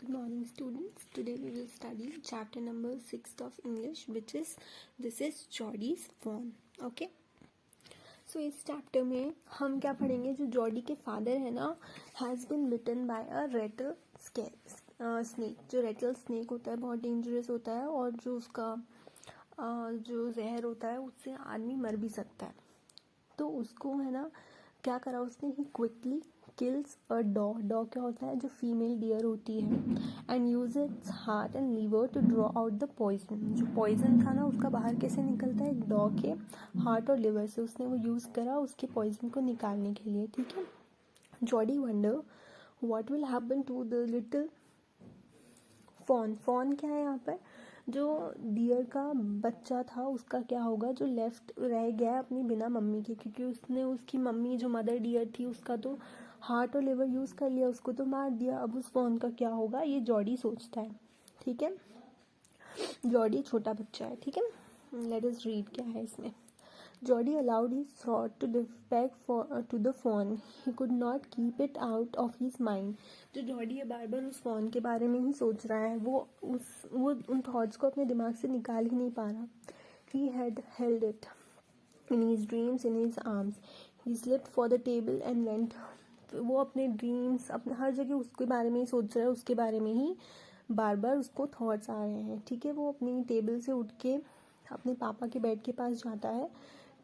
Good morning, students. Today we will study chapter number 6 of English, which is this is Jordy's phone. Okay. So इस chapter में हम क्या पढ़ेंगे? जो Jordi के फादर है ना, has been bitten by a rattlesnake. जो रेटल स्नेक होता है बहुत डेंजरस होता है, और जो उसका जो जहर होता है उससे आदमी मर भी सकता है. तो उसको है ना क्या करा उसने? ही क्विकली किल्स अ डॉ क्या होता है? जो फीमेल डियर होती है. And use its heart and liver to draw out the poison. जो पॉइजन था ना उसका बाहर कैसे निकलता है? एक डॉ के हार्ट और लिवर से उसने वो यूज़ करा उसके पॉइजन को निकालने के लिए. ठीक है. Jody wonder what will happen to the little fawn. Fawn क्या है यहाँ पर? जो डियर का बच्चा था उसका क्या होगा? जो लेफ्ट रह गया है अपनी बिना मम्मी के, क्योंकि उसने उसकी मम्मी जो मदर डियर थी उसका तो हार्ट और लिवर यूज़ कर लिया, उसको तो मार दिया. अब उस फॉन का क्या होगा? ये जॉडी सोचता है. ठीक है. जॉडी छोटा बच्चा है. ठीक है. लेट अस रीड क्या है इसमें. Jordy allowed his thought to drift back to the phone. He could not keep it out of his mind. जो जॉडी है बार बार उस फ़ोन के बारे में ही सोच रहा है. वो उन थॉट्स को अपने दिमाग से निकाल ही नहीं पा रहा. He had held it in his dreams in his arms. He slipped for the table and went. वो अपने ड्रीम्स अपने हर जगह उसके बारे में ही सोच रहा है, उसके बारे में ही बार बार उसको थॉट्स आ रहे हैं. ठीक है. वो अपनी टेबल से उठ के अपने पापा के बेड के पास जाता है.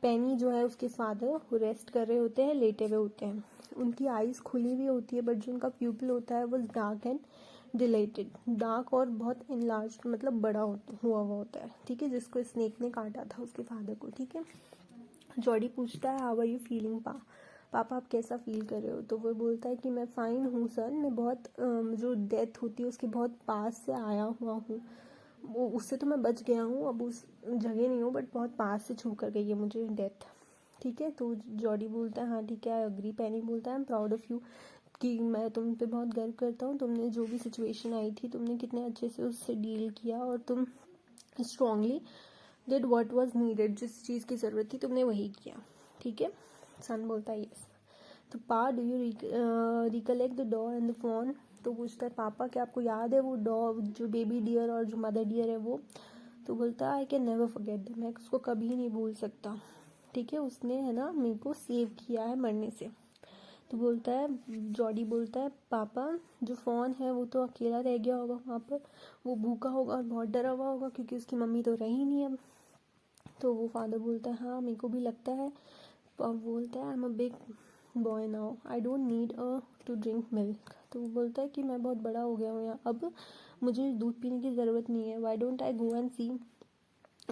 पेनी जो है उसके फादर वो रेस्ट कर रहे होते हैं, लेटे हुए होते हैं. उनकी आईज खुली हुई होती है, बट जो उनका प्यूपिल होता है वो डार्क एंड डिलेटेड. डार्क और बहुत इनलार्ज मतलब बड़ा हुआ होता है. ठीक है. जिसको स्नेक ने काटा था उसके फादर को. ठीक है. जॉडी पूछता है हाउ आर यू फीलिंग पापा आप कैसा फील कर रहे हो? तो वो बोलता है कि मैं फाइन हूँ सर, मैं बहुत जो डेथ होती है उसके बहुत पास से आया हुआ हूँ. वो उससे तो मैं बच गया हूँ, अब उस जगह नहीं हूँ, बट बहुत पास से छू कर गई है मुझे डेथ. ठीक है. तो जॉडी बोलता है हाँ ठीक है आई अग्री. पेनी बोलता है I am proud of you, कि मैं तुम पे बहुत गर्व करता हूँ. तुमने जो भी सिचुएशन आई थी तुमने कितने अच्छे से उससे डील किया, और तुम strongly did what was needed. जिस चीज़ की ज़रूरत थी तुमने वही किया. ठीक है. सन बोलता है यस. तो पा डू यू रिकलेक्ट द डॉ एंड द फोन. तो पूछता है पापा क्या आपको याद है वो डॉ जो बेबी डियर और जो मदर डियर है वो? तो बोलता है I can never forget them. मैं उसको कभी नहीं भूल सकता. ठीक है. उसने है ना मेरे को सेव किया है मरने से. तो बोलता है जॉडी बोलता है पापा जो फ़ोन है वो तो अकेला रह गया होगा वहाँ पर, वो भूखा होगा और बहुत डरा हुआ होगा क्योंकि उसकी मम्मी तो रही नहीं अब. तो वो फादर बोलता है हाँ मेरे को भी लगता है. और बोलता है I am a big boy now I don't need to drink milk. तो वो बोलता है कि मैं बहुत बड़ा हो गया हूँ यहाँ, अब मुझे दूध पीने की ज़रूरत नहीं है. Why don't I go and C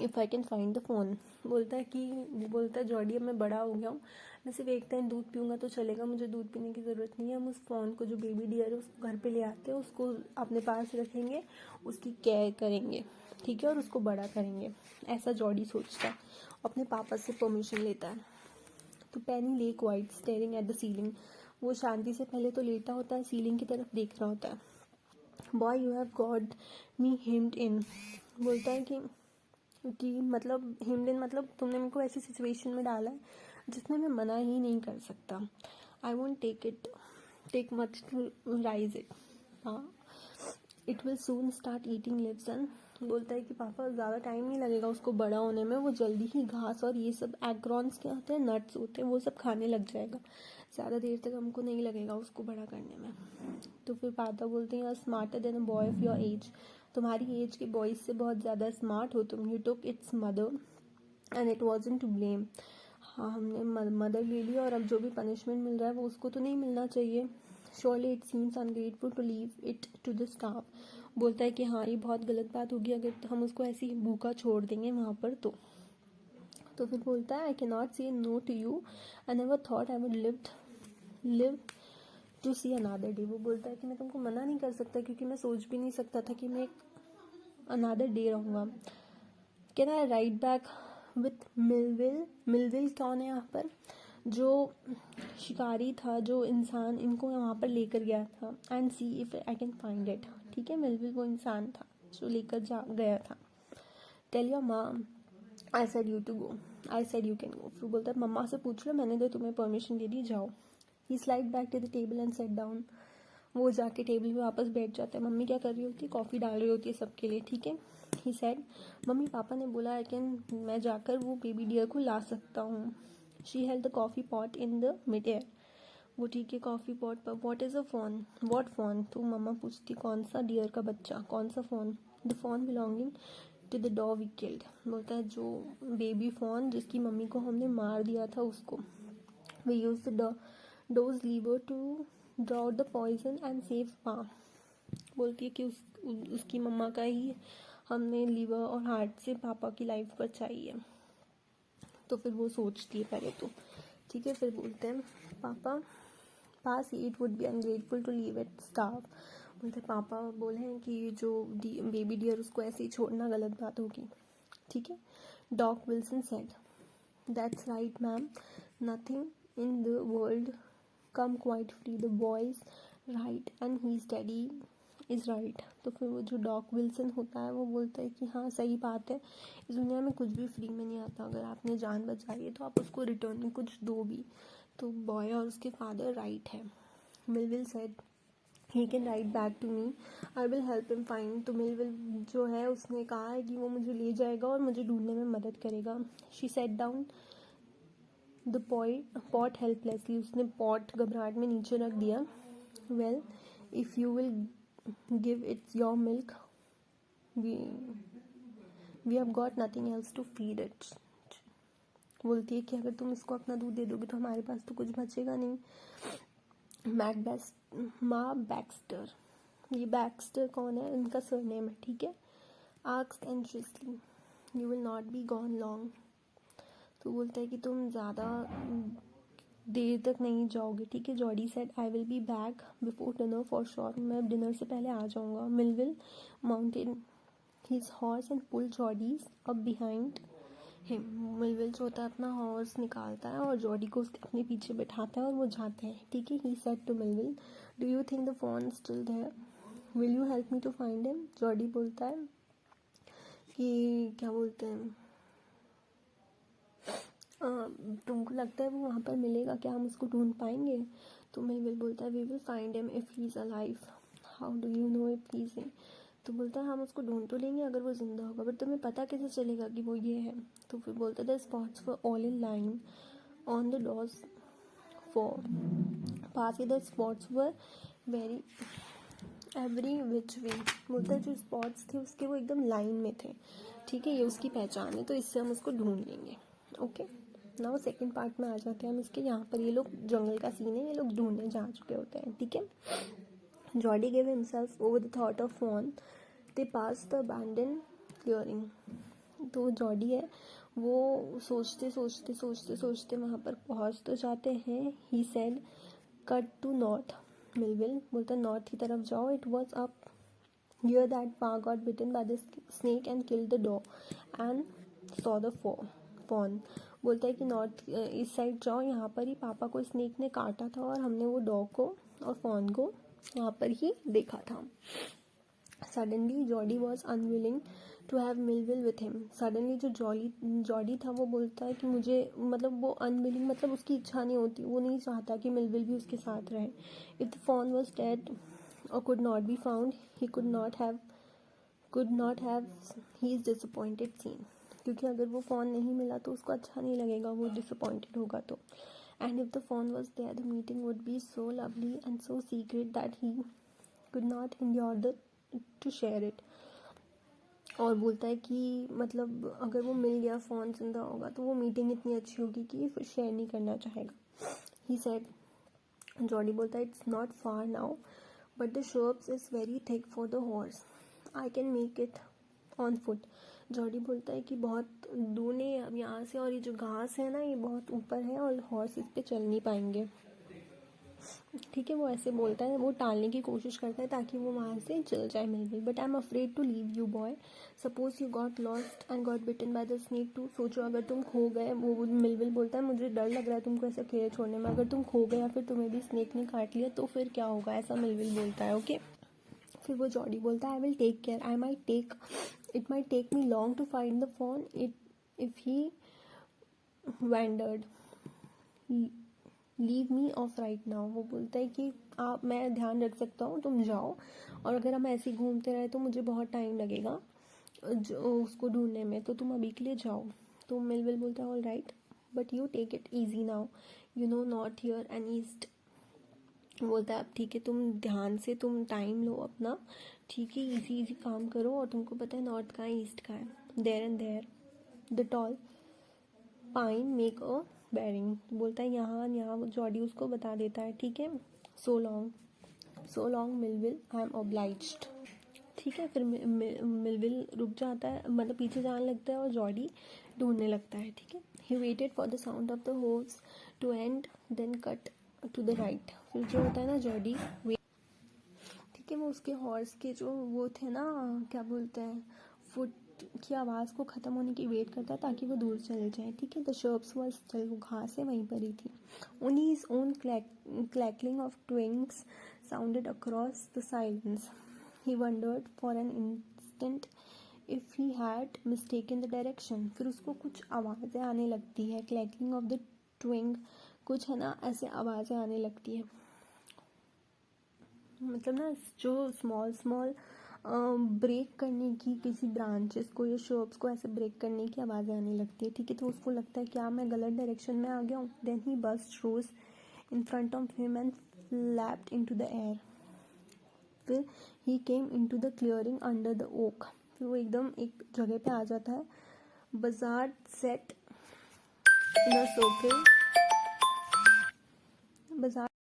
if I can find the phone. बोलता है जॉडी अब मैं बड़ा हो गया हूँ, मैं सिर्फ एक टाइम दूध पीऊँगा तो चलेगा, मुझे दूध पीने की ज़रूरत नहीं है. हम उस फ़ोन को जो बेबी डियर है उसको घर पे ले आते हैं, उसको अपने पास रखेंगे, उसकी केयर करेंगे. ठीक है. और उसको बड़ा करेंगे. ऐसा जॉडी सोचता है. अपने पापा से परमिशन लेता है. तो पेनी ले quite staring at the ceiling. वो शांति से पहले तो लेटा होता है, सीलिंग की तरफ देख रहा होता है. Boy you have got me hemmed in. बोलता है कि मतलब हिम्ड इन मतलब तुमने मेरे को ऐसी सिचुएशन में डाला है जिसमें मैं मना ही नहीं कर सकता. It won't take much to raise it. हाँ it will soon start eating leaves. And बोलता है कि पापा ज़्यादा टाइम नहीं लगेगा उसको बड़ा होने में, वो जल्दी ही घास और ये सब एग्रॉन्स क्या होते हैं, नट्स होते हैं, वो सब खाने लग जाएगा. ज़्यादा देर तक हमको नहीं लगेगा उसको बड़ा करने में. तो फिर पापा बोलते हैं smarter than a boy of your age. तुम्हारी एज के बॉयज़ से बहुत ज़्यादा स्मार्ट हो तुम. You took its mother and it wasn't to blame. हाँ हमने मदर ले लिया और अब जो भी पनिशमेंट मिल रहा है वो उसको तो नहीं मिलना चाहिए. Surely it seems ungrateful to leave it to the staff. बोलता है कि हाँ ये बहुत गलत बात होगी अगर हम उसको ऐसे ही भूखा छोड़ देंगे वहाँ पर. तो फिर बोलता है I can not say no to you. I never thought I would live to see another day. वो बोलता है कि मैं तुमको मना नहीं कर सकता क्योंकि मैं सोच भी नहीं सकता था कि मैं अनादर डे रहूँगा. Can I right back with Millville कौन है यहाँ पर? जो शिकारी था, जो इंसान इनको यहाँ पर लेकर गया था. And see if I can find it. ठीक है. मिलविल वो इंसान था जो लेकर गया था. Tell your mom I said you to go. I said you can go. फिर बोलता है मम्मा से पूछ लो, मैंने तो तुम्हें परमिशन दे दी, जाओ. He slide back to the table and set down. वो जाके टेबल पे वापस बैठ जाता है। मम्मी क्या कर रही होती है, कॉफ़ी डाल रही होती है सबके लिए, ठीक है। ही सेड, मम्मी पापा ने बोला है कि मैं जाकर वो बेबी डियर को ला सकता हूँ। She held the coffee pot in the mid air. वो ठीक है कॉफ़ी पॉट पर, what is a phone, what phone, तो मम्मा पूछती कौन सा डियर का बच्चा, कौन सा fawn, the fawn belonging to the dog we killed. बोलता है जो बेबी फ़ोन जिसकी मम्मी को हमने मार दिया था उसको। We use the doe's liver to draw out the poison and save माँ। बोलती है कि उसकी मम्मा का ही हमने लीवर और हार्ट से पापा की लाइफ बचाई है। तो फिर वो सोचती है पहले तो, ठीक है। फिर बोलते हैं पापा पास it would be ungrateful to leave it starve. बोलते पापा बोले हैं कि जो बेबी डियर उसको ऐसे ही छोड़ना गलत बात होगी, ठीक है। Doc Wilson said, that's right ma'am, nothing in the world come quite free, the boy's right and his daddy is right. तो फिर वो जो डॉक विल्सन होता है वो बोलता है कि हाँ सही बात है, इस दुनिया में कुछ भी फ्री में नहीं आता। अगर आपने जान बचाई है तो आप उसको रिटर्न में कुछ दो भी। तो बॉय और उसके फादर राइट है। Millwheel said, he can ride back to me, I will help him find. तो मिलविल जो है उसने कहा है कि वो मुझे ले जाएगा और मुझे ढूंढने में मदद करेगा। She set down the pot helplessly, उसने पॉट घबराहट में नीचे रख दिया। Well if you will give its your milk we have got nothing else to feed it. बोलती है कि अगर तुम इसको अपना दूध दे दोगे तो हमारे पास तो कुछ बचेगा नहीं। माँ बैक्स्टर, ये बैक्स्टर कौन है, इनका सरनेम है, ठीक है। Asked anxiously, you will not be gone long. तो बोलता है कि तुम ज़्यादा देर तक नहीं जाओगे, ठीक है। Jody said, I will be back before dinner for sure, मैं डिनर से पहले आ जाऊँगा। Millwheel mountain his horse and pull Jody's up behind him. Millwheel जो होता है अपना हॉर्स निकालता है और जॉडी को उसके अपने पीछे बिठाता है और वो जाते हैं, ठीक है। He said to Millwheel, do you think the fawn still there, will you help me to find him. Jody बोलता है कि क्या बोलते हैं तुमको लगता है वो वहाँ पर मिलेगा क्या, हम उसको ढूंढ पाएंगे। तो मिलविल बोलता है we will find him if he is alive, how do you know if he is. तो बोलता है हम उसको ढूंढ तो लेंगे अगर वो जिंदा होगा, बट तुम्हें पता कैसे चलेगा कि वो ये है। तो फिर बोलता है the spots were all in line on the doors for pass, the spots were very every which way. बोलता है जो स्पॉट्स थे उसके वो एकदम लाइन में थे, ठीक है। ये उसकी पहचान है तो इससे हम उसको ढूंढ लेंगे, ओके। नाउ सेकंड पार्ट में आ जाते हैं हम इसके। यहाँ पर ये लोग जंगल का सीन है, ये लोग ढूंढने जा चुके होते हैं, ठीक है। Jody gave himself over the thought of fawn, they pass the abandon clearing. तो जॉडी है वो सोचते सोचते सोचते सोचते वहाँ पर पहुँच तो जाते हैं। He said, cut to north. Millwheel बोलता नॉर्थ की तरफ जाओ। It was up here that Pa got bitten by the snake and killed the dog and saw the fawn. बोलता है कि नॉर्थ इस साइड जाओ, यहाँ पर ही पापा को स्नेक ने काटा था और हमने वो डॉग को और फॉन को यहाँ पर ही देखा था। Suddenly Jody was unwilling to have Millwheel with him. Suddenly जो जॉडी था वो बोलता है कि मुझे मतलब वो अनविलिंग मतलब उसकी इच्छा नहीं होती, वो नहीं चाहता कि मिलविल भी उसके साथ रहे। If the fawn was dead और could not be found he could not have he is disappointed seen. क्योंकि अगर वो फ़ोन नहीं मिला तो उसको अच्छा नहीं लगेगा, वो डिसअपॉइंटेड होगा तो। And if the fawn was there the meeting would be so lovely and so secret that he could not endure to share it. और बोलता है कि मतलब अगर वो मिल गया, फ़ोन जिंदा होगा तो वो मीटिंग इतनी अच्छी होगी कि फिर शेयर नहीं करना चाहेगा। ही सेड, जॉडी बोलता है it's not far now but the shrubs is very thick for the horse, I can make it on foot. Jody बोलता है कि बहुत दूर नहीं अब यहाँ से, और ये जो घास है ना ये बहुत ऊपर है और हॉर्स इस पर चल नहीं पाएंगे, ठीक है। वो ऐसे बोलता है, वो टालने की कोशिश करता है ताकि वो वहाँ से चल जाए Millwheel. But I am afraid to leave you boy, suppose you got lost and got bitten by the snake too. सोचो अगर तुम खो गए, वो मिलविल बोलता है मुझे डर लग रहा है तुमको ऐसे अकेले छोड़ने में, अगर तुम खो गए या फिर तुम्हें भी स्नेक ने काट लिया तो फिर क्या होगा, ऐसा मिलविल बोलता है, ओके। फिर वो जॉडी बोलता है I will take care, it might take me long to find the fawn if he wandered, leave me off right now. वो बोलता है कि आप मैं ध्यान रख सकता हूँ, तुम जाओ, और अगर हम ऐसे ही घूमते रहे तो मुझे बहुत टाइम लगेगा जो उसको ढूंढने में, तो तुम अभी के लिए जाओ। तो मिलविल बोलता है all right but you take it easy now, you know north here and east. बोलता है अब ठीक है, तुम ध्यान से तुम टाइम लो अपना, ठीक है, इजी इजी काम करो, और तुमको पता है नॉर्थ का है ईस्ट का है। There and there the tall pine make a bearing. बोलता है यहाँ यहाँ, जॉडी उसको बता देता है, ठीक है, so long Millville, I am obliged. ठीक है, फिर मिलविल रुक जाता है, मतलब पीछे जाने लगता है, और जॉडी ढूंढने लगता है। ठीक है, he waited for the sound of the horse to and then cut to the right. फिर जो होता है ना, जॉडी ठीक है, वो उसके हॉर्स के जो वो थे ना, क्या बोलते हैं, फुट की आवाज़ को ख़त्म होने की वेट करता है ताकि वो दूर चले जाए। ठीक है, द शर्प्स वॉज स्टिल, वो घासें वहीं पर ही थी। Only his own crackling of twigs sounded across the silence. He wondered for an instant if he had mistaken the direction. फिर उसको कुछ आवाज़ें आने लगती है, क्लैकलिंग ऑफ द ट्विंग, कुछ है ना ऐसे आवाज़ें आने लगती है, मतलब ना जो स्मॉल ब्रेक करने की, किसी ब्रांचेस को या शर्प्स को ऐसे ब्रेक करने की आवाज़ें आने लगती है। ठीक है, तो उसको लगता है क्या मैं गलत डायरेक्शन में आ गया हूँ। Then he burst rose in front of him and flapped into the air. फिर he came into the clearing under the oak. फिर वो एकदम एक जगह पे आ जाता है। बजार्ड सेट इन अ सर्कल, बाजार